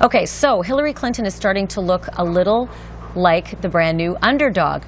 Okay, so Hillary Clinton is starting to look a little like the brand new underdog.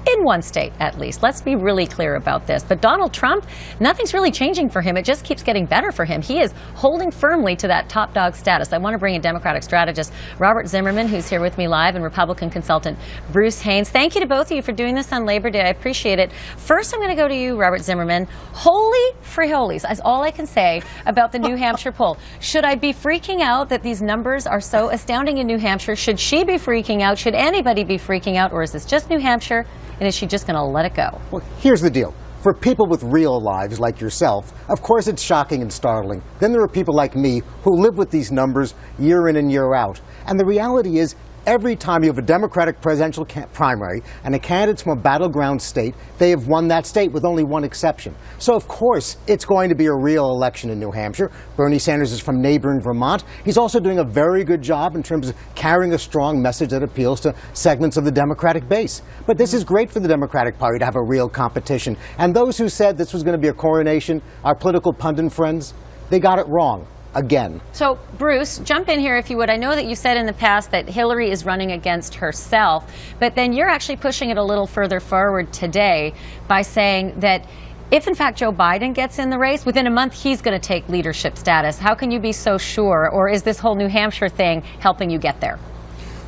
In one state, at least. Let's be really clear about this. But Donald Trump, nothing's really changing for him. It just keeps getting better for him. He is holding firmly to that top dog status. I want to bring in Democratic strategist Robert Zimmerman, who's here with me live, and Republican consultant Bruce Haynes. Thank you to both of you for doing this on Labor Day. I appreciate it. First, I'm going to go to you, Robert Zimmerman. Holy friholies, that's all I can say about the New Hampshire poll. Should I be freaking out that these numbers are so astounding in New Hampshire? Should she be freaking out? Should anybody be freaking out? Or is this just New Hampshire? And is she just going to let it go? Well, here's the deal. For people with real lives like yourself, of course it's shocking and startling. Then there are people like me who live with these numbers year in and year out. And the reality is, every time you have a Democratic presidential primary and a candidate from a battleground state, they have won that state with only one exception. So, of course, it's going to be a real election in New Hampshire. Bernie Sanders is from neighboring Vermont. He's also doing a very good job in terms of carrying a strong message that appeals to segments of the Democratic base. But this is great for the Democratic Party to have a real competition. And those who said this was going to be a coronation, our political pundit friends, they got it wrong. Again. So, Bruce, jump in here if you would. I know that you said in the past that Hillary is running against herself, but then you're actually pushing it a little further forward today by saying that if, in fact, Joe Biden gets in the race, within a month he's going to take leadership status. How can you be so sure? Or is this whole New Hampshire thing helping you get there?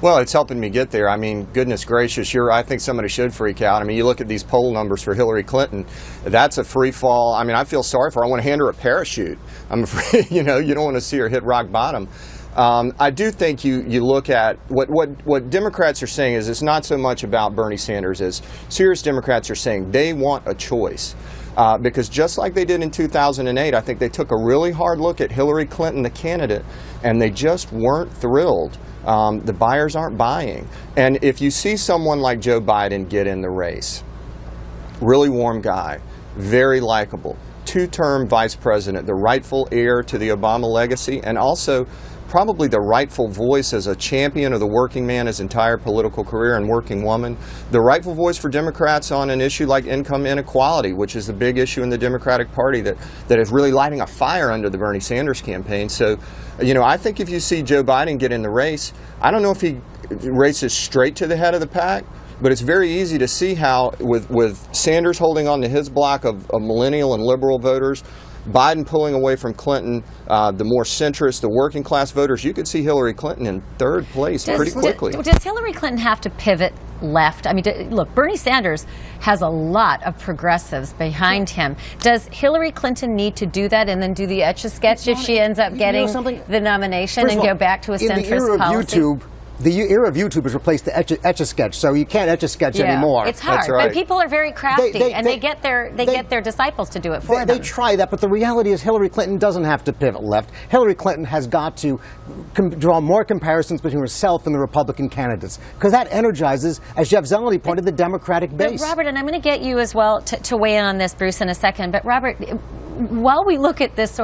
Well, it's helping me get there. I mean, goodness gracious, I think somebody should freak out. I mean, you look at these poll numbers for Hillary Clinton, that's a free fall. I mean, I feel sorry for her. I want to hand her a parachute. I'm afraid, you don't want to see her hit rock bottom. I do think you look at what Democrats are saying is it's not so much about Bernie Sanders as serious Democrats are saying they want a choice. Because just like they did in 2008, I think they took a really hard look at Hillary Clinton, the candidate, and they just weren't thrilled. The buyers aren't buying. And if you see someone like Joe Biden get in the race, really warm guy, very likable, two-term vice president, the rightful heir to the Obama legacy, and also probably the rightful voice as a champion of the working man his entire political career and working woman, the rightful voice for Democrats on an issue like income inequality, which is the big issue in the Democratic Party that is really lighting a fire under the Bernie Sanders campaign. So, I think if you see Joe Biden get in the race, I don't know if he races straight to the head of the pack, but it's very easy to see how with Sanders holding on to his block of millennial and liberal voters, Biden pulling away from Clinton, the more centrist, the working class voters, you could see Hillary Clinton in third place pretty quickly. Does Hillary Clinton have to pivot left? I mean, look, Bernie Sanders has a lot of progressives behind him. Does Hillary Clinton need to do that and then do the Etch-a-Sketch if she ends up getting the nomination and go back to a centrist policy? The era of YouTube has replaced the Etch-a-Sketch, so you can't Etch-a-Sketch anymore. It's hard, right. but people are very crafty, and they get their disciples to do it for them. They try that, but the reality is Hillary Clinton doesn't have to pivot left. Hillary Clinton has got to draw more comparisons between herself and the Republican candidates, because that energizes, as Jeff Zeleny pointed, the Democratic base. But Robert, and I'm going to get you as well to weigh in on this, Bruce, in a second, but Robert, while we look at this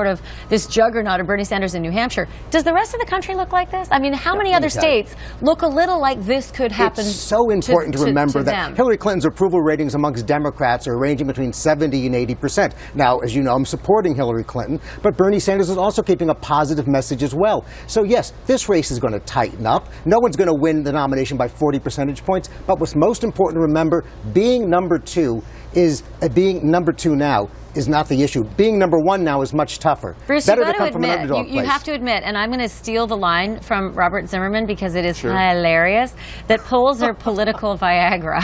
this juggernaut of Bernie Sanders in New Hampshire, does the rest of the country look like this? I mean, how many other states look a little like this could happen? It's so important to remember that Hillary Clinton's approval ratings amongst Democrats are ranging between 70 and 80%. Now, as you know, I'm supporting Hillary Clinton, but Bernie Sanders is also keeping a positive message as well. So yes, this race is going to tighten up. No one's going to win the nomination by 40 percentage points, but what's most important to remember, being number two now is not the issue. Being number one now is much tougher. Bruce, Better you to come from an underdog you place. have to admit, and I'm going to steal the line from Robert Zimmerman because it is hilarious, that polls are political Viagra.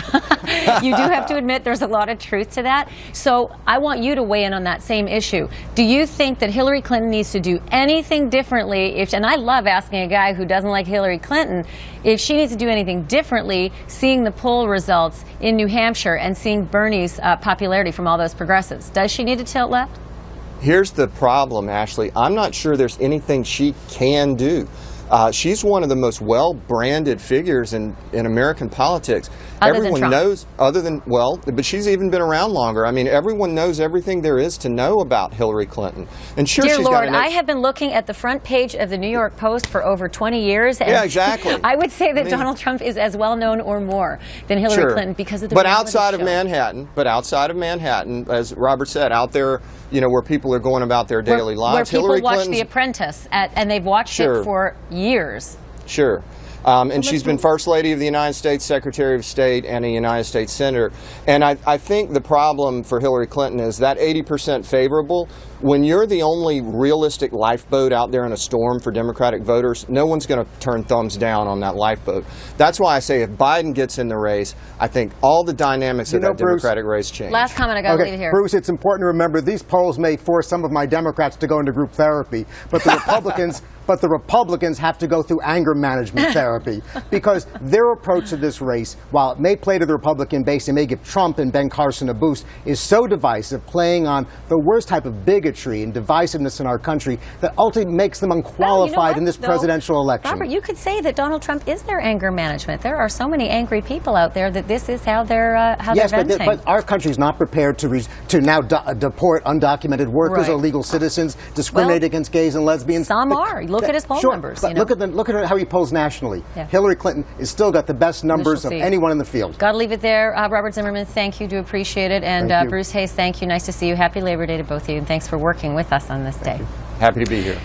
You do have to admit there's a lot of truth to that. So I want you to weigh in on that same issue. Do you think that Hillary Clinton needs to do anything differently? And I love asking a guy who doesn't like Hillary Clinton if she needs to do anything differently, seeing the poll results in New Hampshire and seeing Bernie's popularity from all those progressives. Does she need to tilt left? Here's the problem, Ashley. I'm not sure there's anything she can do. She's one of the most well-branded figures in American politics. Everyone knows, but she's even been around longer. I mean, everyone knows everything there is to know about Hillary Clinton. And sure, Dear she's Lord, got I have been looking at the front page of the New York Post for over 20 years. And yeah, exactly. I would say that Donald Trump is as well known or more than Hillary Clinton because of the But outside of Manhattan, as Robert said, out there, where people are going about their daily lives. Where people Hillary watch Clinton's- The Apprentice, and they've watched Sure. it for years. Sure. And she's been First Lady of the United States, Secretary of State, and a United States Senator. And I think the problem for Hillary Clinton is that 80% favorable, when you're the only realistic lifeboat out there in a storm for Democratic voters, no one's going to turn thumbs down on that lifeboat. That's why I say if Biden gets in the race, I think all the dynamics of that Bruce, Democratic race change. Last comment, I got to leave it here. Bruce, it's important to remember these polls may force some of my Democrats to go into group therapy, but the Republicans have to go through anger management therapy because their approach to this race, while it may play to the Republican base and may give Trump and Ben Carson a boost, is so divisive, playing on the worst type of bigotry and divisiveness in our country that ultimately makes them unqualified in this presidential election. Robert, you could say that Donald Trump is their anger management. There are so many angry people out there that this is how they're venting. But our country's not prepared to now deport undocumented workers or legal citizens, discriminate against gays and lesbians. Some are. Look at his poll numbers. But look at how he polls nationally. Yeah. Hillary Clinton has still got the best numbers of anyone in the field. Got to leave it there. Robert Zimmerman, thank you. Do appreciate it. And Bruce Hayes, thank you. Nice to see you. Happy Labor Day to both of you. And thanks for working with us on this day. Happy to be here.